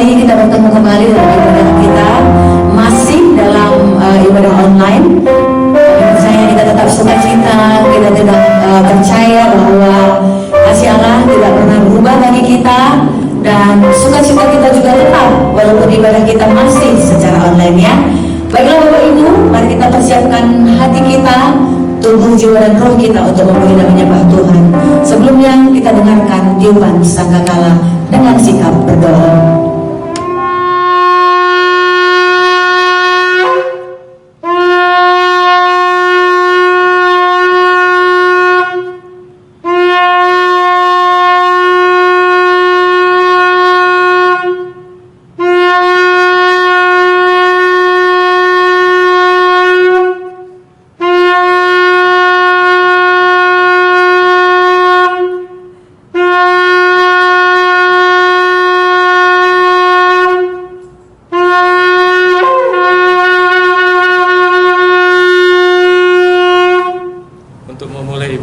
Kita bertemu kembali dalam ibadah kita, masih dalam ibadah online. Saya kita tetap sukacita, kita tidak percaya bahwa kasih Allah tidak pernah berubah bagi kita, dan sukacita kita juga tetap walaupun ibadah kita masih secara online ya. Baiklah Bapak Ibu, mari kita persiapkan hati kita, tubuh, jiwa dan roh kita untuk memuji dan menyembah Tuhan. Sebelumnya kita dengarkan tiupan sangkakala dengan sikap berdoa.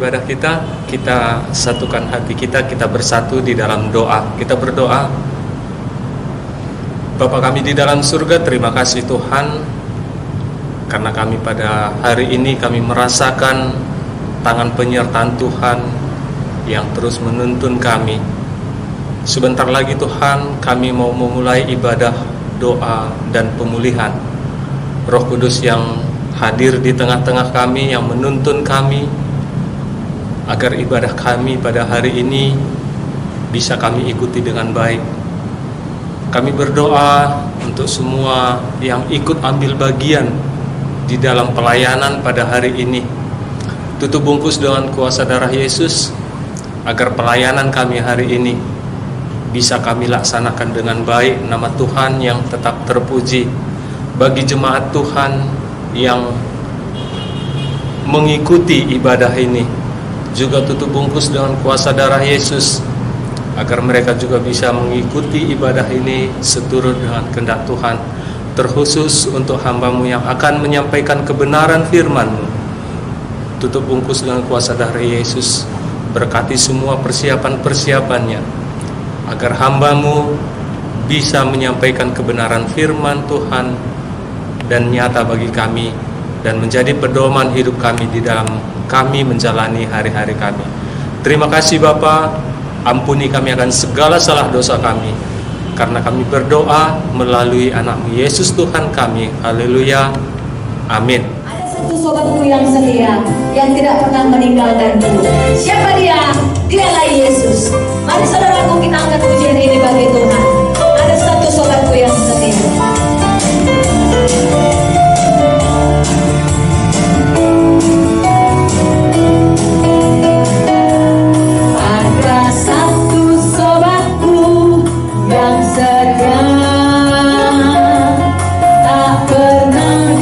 Ibadah kita satukan hati kita bersatu di dalam doa. Kita berdoa. Bapa kami di dalam surga, terima kasih Tuhan, karena kami pada hari ini kami merasakan tangan penyertaan Tuhan yang terus menuntun kami. Sebentar lagi Tuhan, kami mau memulai ibadah doa dan pemulihan. Roh Kudus yang hadir di tengah-tengah kami, yang menuntun kami agar ibadah kami pada hari ini bisa kami ikuti dengan baik. Kami berdoa untuk semua yang ikut ambil bagian di dalam pelayanan pada hari ini. Tutup bungkus dengan kuasa darah Yesus, agar pelayanan kami hari ini bisa kami laksanakan dengan baik. Nama Tuhan yang tetap terpuji. Bagi jemaat Tuhan yang mengikuti ibadah ini, juga tutup bungkus dengan kuasa darah Yesus, agar mereka juga bisa mengikuti ibadah ini seturut dengan kehendak Tuhan. Terkhusus untuk hamba-Mu yang akan menyampaikan kebenaran firman-Mu, tutup bungkus dengan kuasa darah Yesus. Berkati semua persiapan-persiapannya, agar hamba-Mu bisa menyampaikan kebenaran firman Tuhan dan nyata bagi kami, dan menjadi pedoman hidup kami di dalam kami menjalani hari-hari kami. Terima kasih Bapa, ampuni kami akan segala salah dosa kami, karena kami berdoa melalui anak-Mu Yesus Tuhan kami. Haleluya, amin. Ada satu sobatku yang setia, yang tidak pernah meninggalkanku. Siapa dia? Dialah Yesus. Mari saudaraku, kita angkat pujian ini bagi Tuhan. Ada satu sobatku yang setia. Tak pernah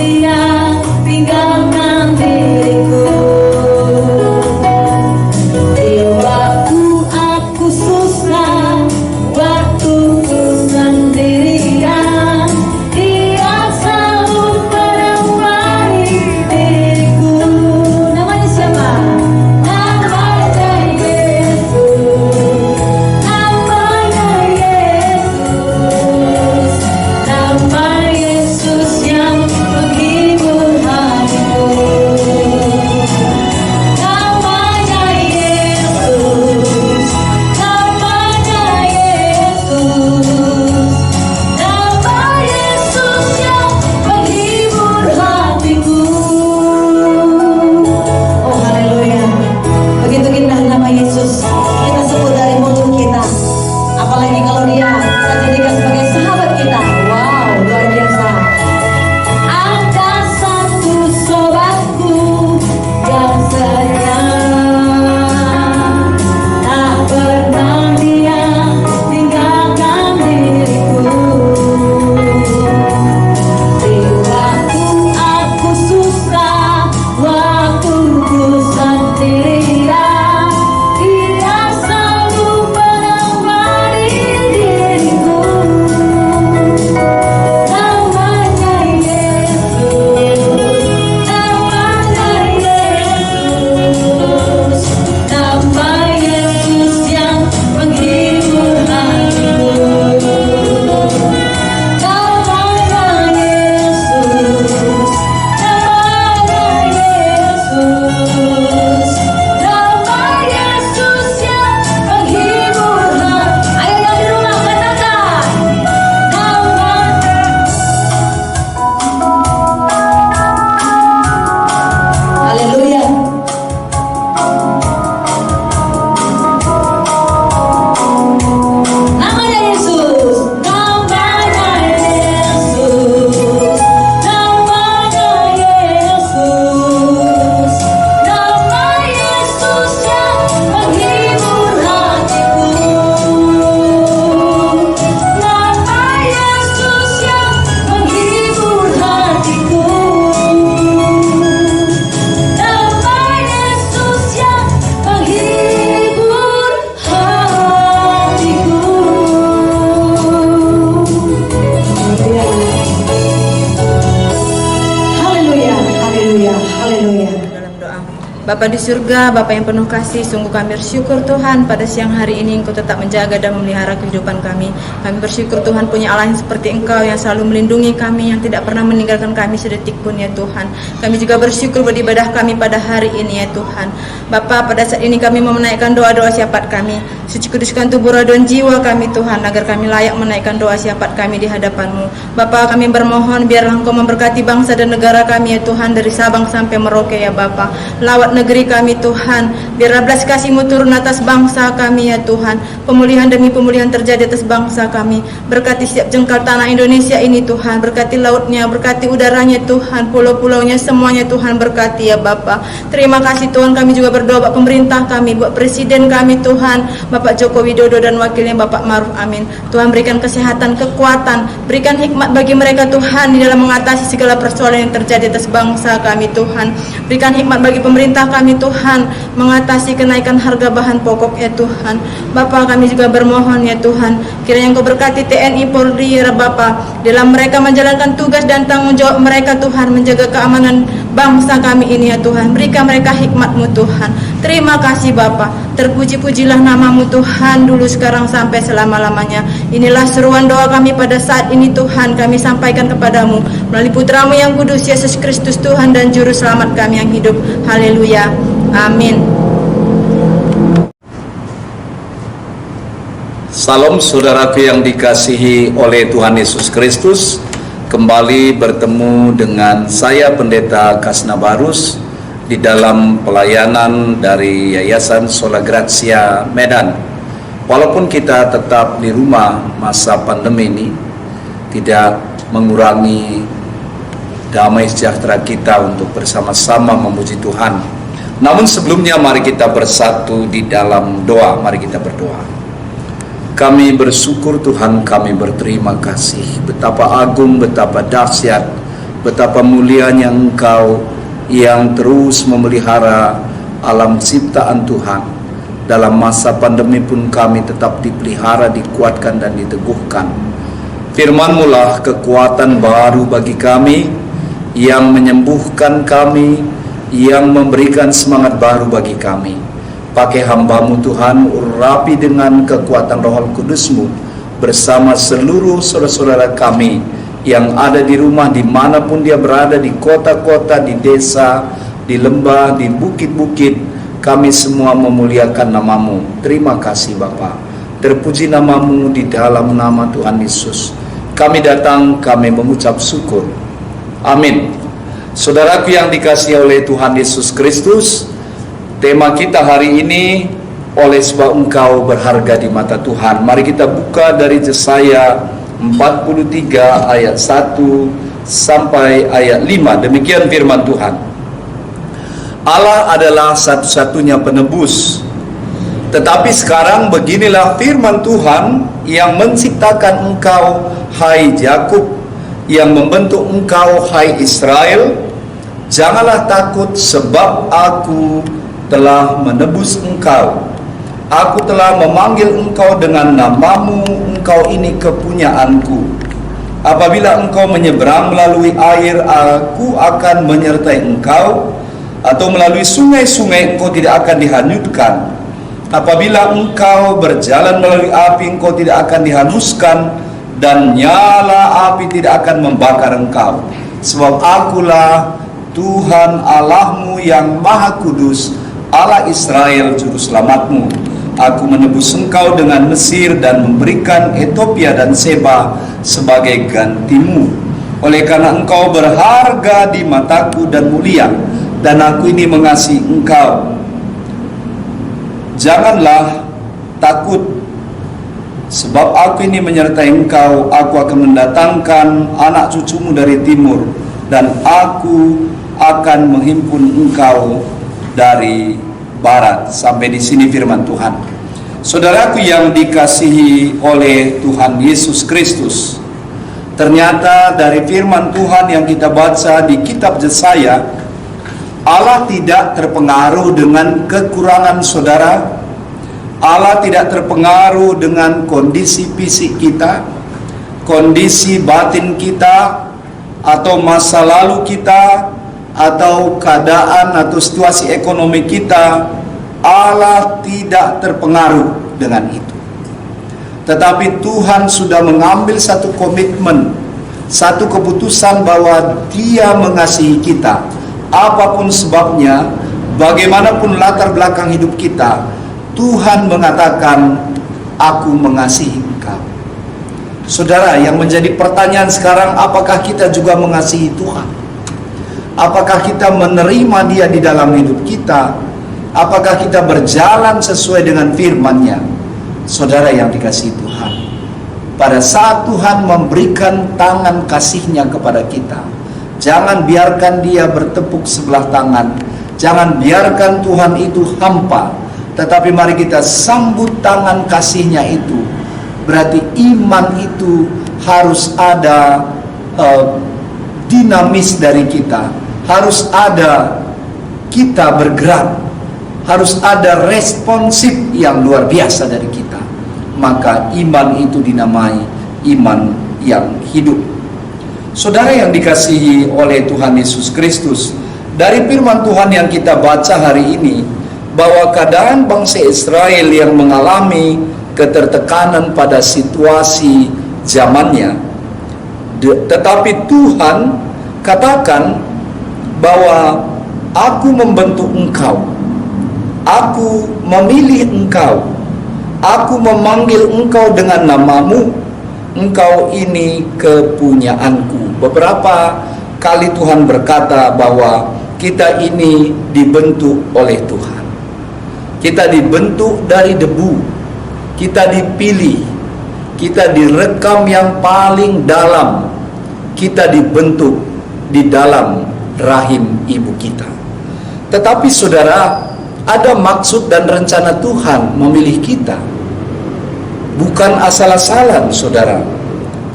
Bapa di surga, Bapa yang penuh kasih, sungguh kami bersyukur Tuhan pada siang hari ini Engkau tetap menjaga dan memelihara kehidupan kami. Kami bersyukur Tuhan punya Allah yang seperti Engkau yang selalu melindungi kami, yang tidak pernah meninggalkan kami sedetik pun ya Tuhan. Kami juga bersyukur beribadah kami pada hari ini ya Tuhan. Bapa, pada saat ini kami mau menaikkan doa-doa syafaat kami. Suci kuduskan tubuh, roh dan jiwa kami Tuhan, agar kami layak menaikkan doa syafaat kami di hadapan-Mu. Bapa, kami bermohon biarlah Engkau memberkati bangsa dan negara kami ya Tuhan, dari Sabang sampai Merauke ya Bapa. Lawat negeri kami Tuhan, biarlah belas kasih-Mu turun atas bangsa kami ya Tuhan. Pemulihan demi pemulihan terjadi atas bangsa kami. Berkati setiap jengkal tanah Indonesia ini Tuhan, berkati lautnya, berkati udaranya Tuhan, pulau-pulaunya semuanya Tuhan, berkati ya Bapa. Terima kasih Tuhan, kami juga berdoa buat pemerintah kami, buat presiden kami Tuhan, Bapak Joko Widodo dan wakilnya Bapak Maruf Amin. Tuhan, berikan kesehatan, kekuatan, berikan hikmat bagi mereka Tuhan di dalam mengatasi segala persoalan yang terjadi atas bangsa kami Tuhan. Berikan hikmat bagi pemerintah kami Tuhan, mengatasi kenaikan harga bahan pokok ya Tuhan. Bapa, kami juga bermohon ya Tuhan, kiranya Engkau berkati TNI Polri ya Bapa, dalam mereka menjalankan tugas dan tanggung jawab mereka Tuhan, menjaga keamanan bangsa kami ini ya Tuhan. Berikan mereka hikmat-Mu Tuhan. Terima kasih Bapa, terpuji-pujilah nama-Mu Tuhan, dulu sekarang sampai selama-lamanya. Inilah seruan doa kami pada saat ini Tuhan, kami sampaikan kepadamu melalui putra-Mu yang kudus, Yesus Kristus Tuhan dan Juru Selamat kami yang hidup. Haleluya, amin. Salam saudaraku yang dikasihi oleh Tuhan Yesus Kristus. Kembali bertemu dengan saya Pendeta Kasna Barus di dalam pelayanan dari Yayasan Sola Grazia Medan. Walaupun kita tetap di rumah masa pandemi ini, tidak mengurangi damai sejahtera kita untuk bersama-sama memuji Tuhan. Namun sebelumnya mari kita bersatu di dalam doa. Mari kita berdoa. Kami bersyukur Tuhan, kami berterima kasih. Betapa agung, betapa dahsyat, betapa mulianya Engkau yang terus memelihara alam ciptaan Tuhan. Dalam masa pandemi pun kami tetap dipelihara, dikuatkan dan diteguhkan. Firman-Mu lah kekuatan baru bagi kami, yang menyembuhkan kami, yang memberikan semangat baru bagi kami. Pakai hamba-Mu Tuhan, urapi dengan kekuatan Roh Kudus-Mu bersama seluruh saudara-saudara kami yang ada di rumah, dimanapun dia berada, di kota-kota, di desa, di lembah, di bukit-bukit. Kami semua memuliakan nama-Mu. Terima kasih Bapa. Terpuji nama-Mu di dalam nama Tuhan Yesus. Kami datang, kami mengucap syukur. Amin. Saudaraku yang dikasihi oleh Tuhan Yesus Kristus, tema kita hari ini, oleh sebab Engkau berharga di mata Tuhan. Mari kita buka dari Yesaya 43 ayat 1 sampai ayat 5. Demikian firman Tuhan. Allah adalah satu-satunya penebus. Tetapi sekarang beginilah firman Tuhan yang menciptakan engkau, hai Yakub, yang membentuk engkau, hai Israel. Janganlah takut, sebab Aku telah menebus engkau. Aku telah memanggil engkau dengan namamu, engkau ini kepunyaanku. Apabila engkau menyeberang melalui air, Aku akan menyertai engkau, atau melalui sungai-sungai, engkau tidak akan dihanyutkan. Apabila engkau berjalan melalui api, engkau tidak akan dihanguskan, dan nyala api tidak akan membakar engkau. Sebab Akulah Tuhan Allahmu yang Maha Kudus, Allah Israel, Juru Selamatmu. Aku menebus engkau dengan Mesir dan memberikan Ethiopia dan Seba sebagai gantimu. Oleh karena engkau berharga di mataku dan mulia, dan Aku ini mengasihi engkau. Janganlah takut, sebab Aku ini menyertai engkau. Aku akan mendatangkan anak cucumu dari timur, dan Aku akan menghimpun engkau dari barat. Sampai di sini firman Tuhan. Saudaraku yang dikasihi oleh Tuhan Yesus Kristus, ternyata dari firman Tuhan yang kita baca di kitab Yesaya, Allah tidak terpengaruh dengan kekurangan saudara. Allah tidak terpengaruh dengan kondisi fisik kita, kondisi batin kita, atau masa lalu kita, atau keadaan atau situasi ekonomi kita, Allah tidak terpengaruh dengan itu. Tetapi Tuhan sudah mengambil satu komitmen, satu keputusan bahwa Dia mengasihi kita. Apapun sebabnya, bagaimanapun latar belakang hidup kita, Tuhan mengatakan, aku mengasihi engkau. Saudara, yang menjadi pertanyaan sekarang, apakah kita juga mengasihi Tuhan? Apakah kita menerima Dia di dalam hidup kita? Apakah kita berjalan sesuai dengan firman-Nya? Saudara yang dikasihi Tuhan, pada saat Tuhan memberikan tangan kasih-Nya kepada kita, jangan biarkan Dia bertepuk sebelah tangan. Jangan biarkan Tuhan itu hampa. Tetapi mari kita sambut tangan kasih-Nya itu. Berarti iman itu harus ada dinamis dari kita. Harus ada kita bergerak. Harus ada responsif yang luar biasa dari kita. Maka iman itu dinamai iman yang hidup. Saudara yang dikasihi oleh Tuhan Yesus Kristus, dari firman Tuhan yang kita baca hari ini, bahwa keadaan bangsa Israel yang mengalami ketertekanan pada situasi zamannya, tetapi Tuhan katakan bahwa aku membentuk engkau, aku memilih engkau, aku memanggil engkau dengan namamu, engkau ini kepunyaanku. Beberapa kali Tuhan berkata bahwa kita ini dibentuk oleh Tuhan. Kita dibentuk dari debu, kita dipilih, kita direkam yang paling dalam, kita dibentuk di dalam rahim ibu kita. Tetapi saudara, ada maksud dan rencana Tuhan memilih kita, bukan asal-asalan, saudara.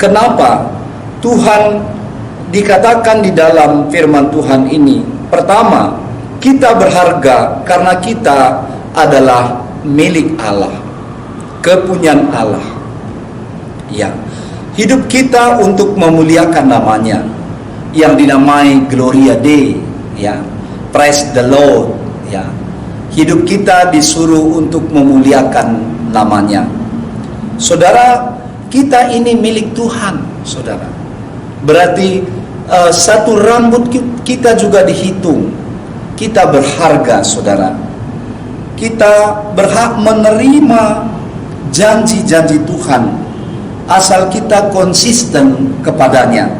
Kenapa Tuhan dikatakan di dalam firman Tuhan ini? Pertama, kita berharga karena kita adalah milik Allah, kepunyaan Allah. Ya, hidup kita untuk memuliakan namanya, yang dinamai Gloria Dei, ya, Praise the Lord, ya. Hidup kita disuruh untuk memuliakan namanya. Saudara, kita ini milik Tuhan, saudara. Berarti satu rambut kita juga dihitung. Kita berharga, saudara. Kita berhak menerima janji-janji Tuhan asal kita konsisten kepadanya.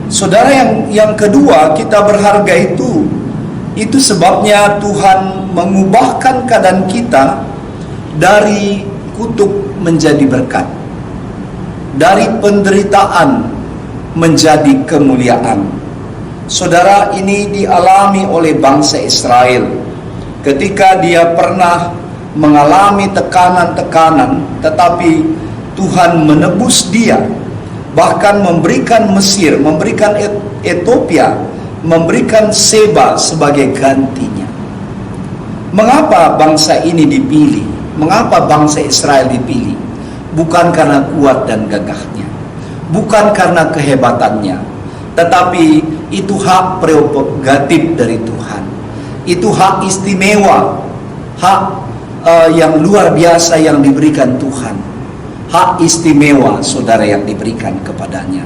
Saudara, yang kedua, kita berharga itu sebabnya Tuhan mengubahkan keadaan kita dari kutuk menjadi berkat, dari penderitaan menjadi kemuliaan. Saudara, ini dialami oleh bangsa Israel ketika dia pernah mengalami tekanan-tekanan, tetapi Tuhan menebus dia, bahkan memberikan Mesir, memberikan Ethiopia, memberikan Seba sebagai gantinya. Mengapa bangsa ini dipilih? Mengapa bangsa Israel dipilih? Bukan karena kuat dan gagahnya, bukan karena kehebatannya, tetapi itu hak prerogatif dari Tuhan. Itu hak istimewa, hak yang luar biasa yang diberikan Tuhan. Hak istimewa, saudara, yang diberikan kepadanya.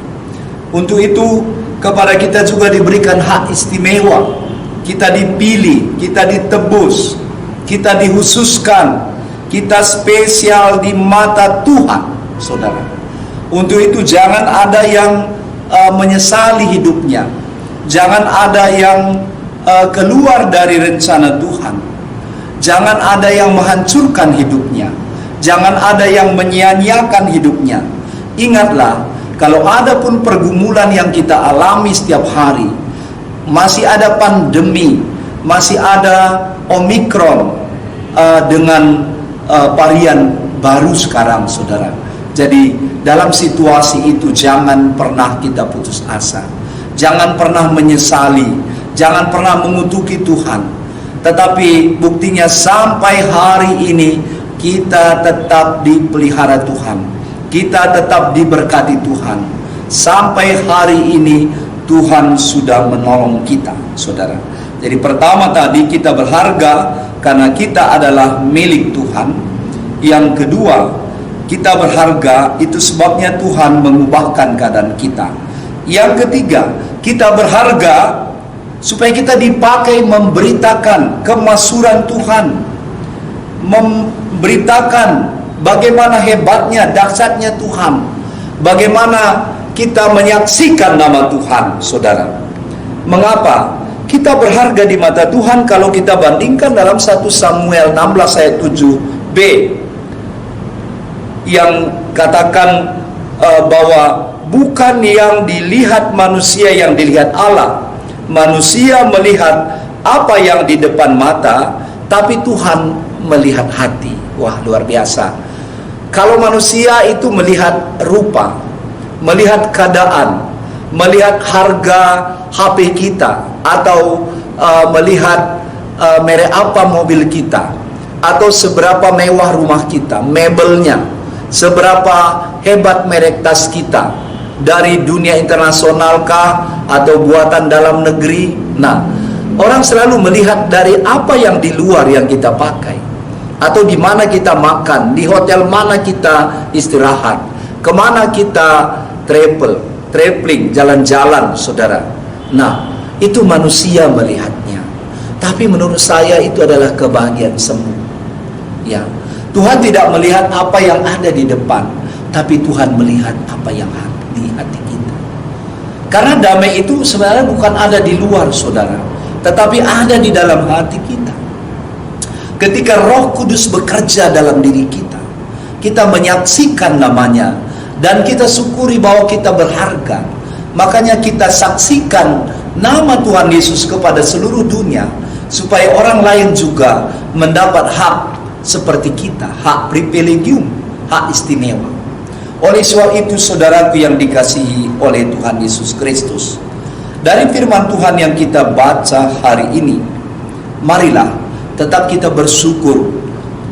Untuk itu, kepada kita juga diberikan hak istimewa. Kita dipilih, kita ditebus, kita dihususkan, kita spesial di mata Tuhan, saudara. Untuk itu jangan ada yang menyesali hidupnya. Jangan ada yang keluar dari rencana Tuhan. Jangan ada yang menghancurkan hidupnya. Jangan ada yang menyia-nyiakan hidupnya. Ingatlah, kalau ada pun pergumulan yang kita alami setiap hari, masih ada pandemi, masih ada Omikron dengan varian baru sekarang, saudara. Jadi dalam situasi itu jangan pernah kita putus asa. Jangan pernah menyesali, jangan pernah mengutuki Tuhan. Tetapi buktinya sampai hari ini kita tetap dipelihara Tuhan. Kita tetap diberkati Tuhan. Sampai hari ini Tuhan sudah menolong kita, saudara. Jadi pertama tadi kita berharga karena kita adalah milik Tuhan. Yang kedua, kita berharga itu sebabnya Tuhan mengubahkan keadaan kita. Yang ketiga, kita berharga supaya kita dipakai memberitakan kemasyhuran Tuhan, memberitakan bagaimana hebatnya, dahsyatnya Tuhan, bagaimana kita menyaksikan nama Tuhan, saudara. Mengapa? Kita berharga di mata Tuhan kalau kita bandingkan dalam 1 Samuel 16 ayat 7b yang katakan bahwa bukan yang dilihat manusia yang dilihat Allah. Manusia melihat apa yang di depan mata, tapi Tuhan melihat hati. Wah, luar biasa. Kalau manusia itu melihat rupa, melihat keadaan, melihat harga HP kita, atau melihat merek apa mobil kita, atau seberapa mewah rumah kita, mebelnya, seberapa hebat merek tas kita, dari dunia internasional kah atau buatan dalam negeri. Nah, orang selalu melihat dari apa yang di luar yang kita pakai, atau di mana kita makan, di hotel mana kita istirahat, kemana kita traveling, jalan-jalan, saudara. Nah, itu manusia melihatnya. Tapi menurut saya itu adalah kebahagiaan semu. Ya, Tuhan tidak melihat apa yang ada di depan, tapi Tuhan melihat apa yang di hati kita. Karena damai itu sebenarnya bukan ada di luar, saudara, tetapi ada di dalam hati kita. Ketika Roh Kudus bekerja dalam diri kita, kita menyaksikan namanya, dan kita syukuri bahwa kita berharga. Makanya kita saksikan nama Tuhan Yesus kepada seluruh dunia, supaya orang lain juga mendapat hak seperti kita, hak privilegium, hak istimewa. Oleh sebab itu, saudaraku yang dikasihi oleh Tuhan Yesus Kristus, dari firman Tuhan yang kita baca hari ini, marilah tetap kita bersyukur.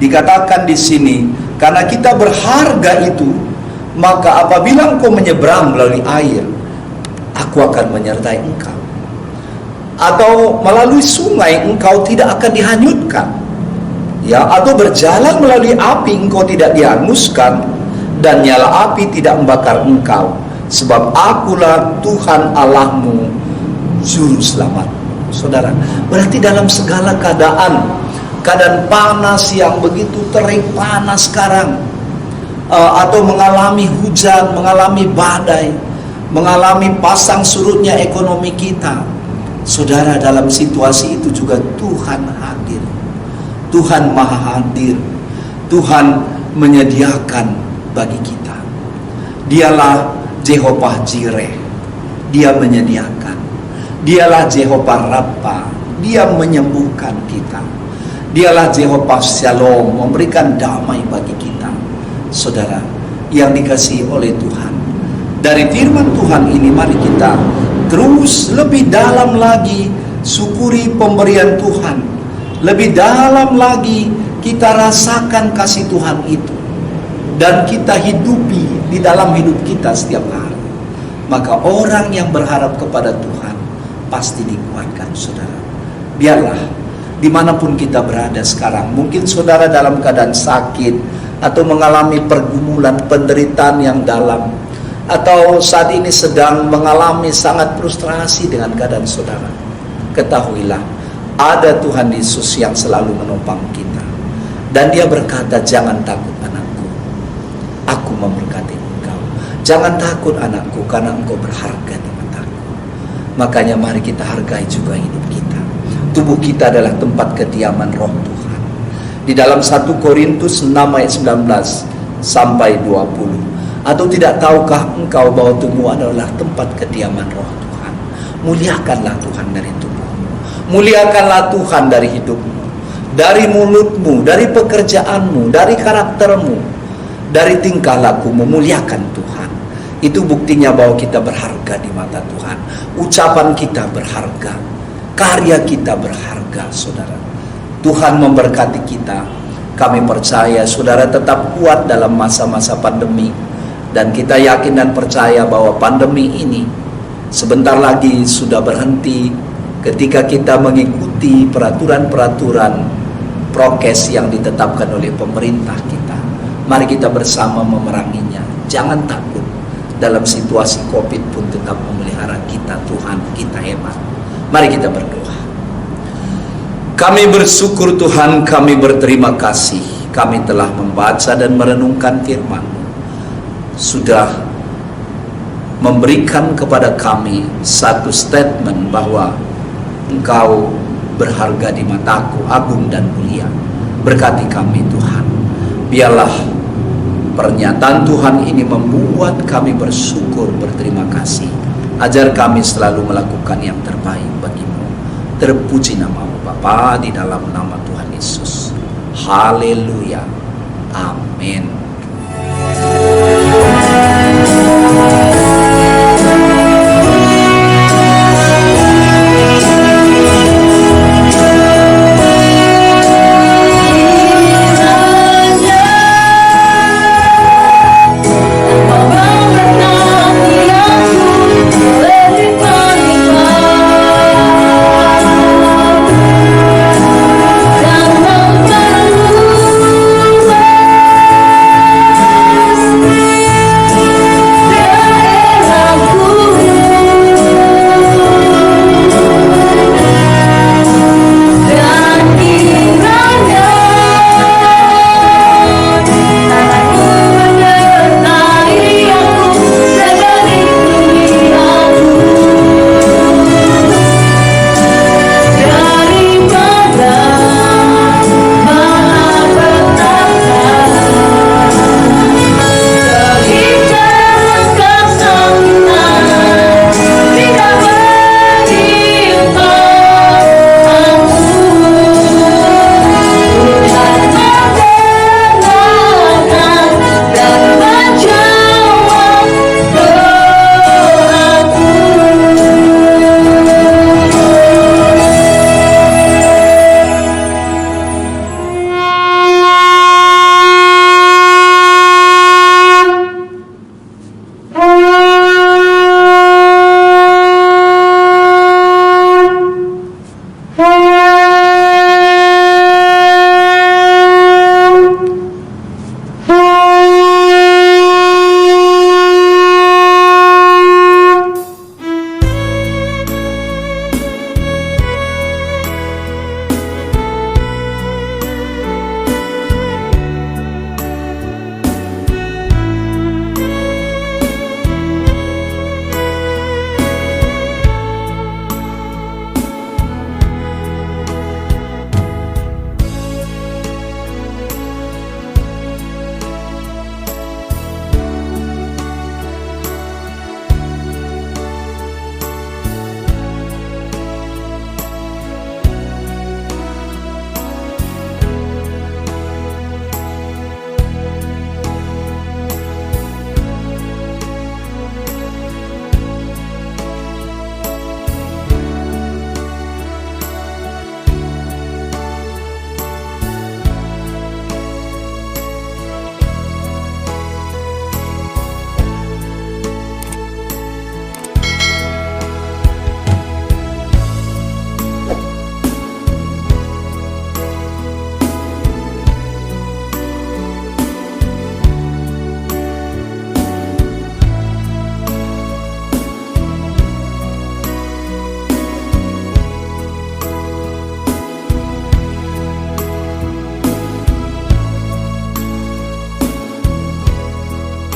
Dikatakan di sini, karena kita berharga itu, maka apabila engkau menyeberang melalui air, aku akan menyertai engkau. Atau melalui sungai, engkau tidak akan dihanyutkan. Ya, atau berjalan melalui api, engkau tidak dihanguskan, dan nyala api tidak membakar engkau, sebab akulah Tuhan Allahmu, juru selamat. Saudara, berarti dalam segala keadaan panas yang begitu terik, panas sekarang, atau mengalami hujan, mengalami badai, mengalami pasang surutnya ekonomi kita, saudara, dalam situasi itu juga Tuhan hadir. Tuhan maha hadir. Tuhan menyediakan bagi kita. Dialah Jehovah Jireh, Dia menyediakan. Dialah Jehovah Rafa, Dia menyembuhkan kita. Dialah Jehovah Shalom, memberikan damai bagi kita. Saudara yang dikasihi oleh Tuhan, dari firman Tuhan ini mari kita terus lebih dalam lagi syukuri pemberian Tuhan. Lebih dalam lagi kita rasakan kasih Tuhan itu, dan kita hidupi di dalam hidup kita setiap hari. Maka orang yang berharap kepada Tuhan pasti dikuatkan, saudara. Biarlah dimanapun kita berada sekarang, mungkin saudara dalam keadaan sakit, atau mengalami pergumulan, penderitaan yang dalam, atau saat ini sedang mengalami sangat frustrasi dengan keadaan saudara. Ketahuilah, ada Tuhan Yesus yang selalu menopang kita, dan Dia berkata, jangan takut anakku, aku memberkati engkau. Jangan takut anakku, karena engkau berharga di mataku. Makanya mari kita hargai juga hidup kita. Tubuh kita adalah tempat kediaman Roh Tuhan. Di dalam 1 Korintus 6 ayat 19 sampai 20. Atau tidak tahukah engkau bahwa tubuh adalah tempat kediaman Roh Tuhan? Muliakanlah Tuhan dari tubuhmu. Muliakanlah Tuhan dari hidupmu, dari mulutmu, dari pekerjaanmu, dari karaktermu, dari tingkah lakumu. Muliakan Tuhan. Itu buktinya bahwa kita berharga di mata Tuhan. Ucapan kita berharga, karya kita berharga, saudara. Tuhan memberkati kita. Kami percaya saudara tetap kuat dalam masa-masa pandemi, dan kita yakin dan percaya bahwa pandemi ini sebentar lagi sudah berhenti ketika kita mengikuti peraturan-peraturan prokes yang ditetapkan oleh pemerintah kita. Mari kita bersama memeranginya. Jangan takut. Dalam situasi COVID pun tetap memelihara kita. Tuhan kita hebat. Mari kita berdoa. Kami bersyukur Tuhan, kami berterima kasih. Kami telah membaca dan merenungkan firman-Mu. Sudah memberikan kepada kami satu statement bahwa Engkau berharga di mataku, agung dan mulia. Berkati kami Tuhan. Biarlah pernyataan Tuhan ini membuat kami bersyukur, berterima kasih. Ajar kami selalu melakukan yang terbaik bagi-Mu. Terpuji nama-Mu Bapa, di dalam nama Tuhan Yesus. Haleluya. Amin.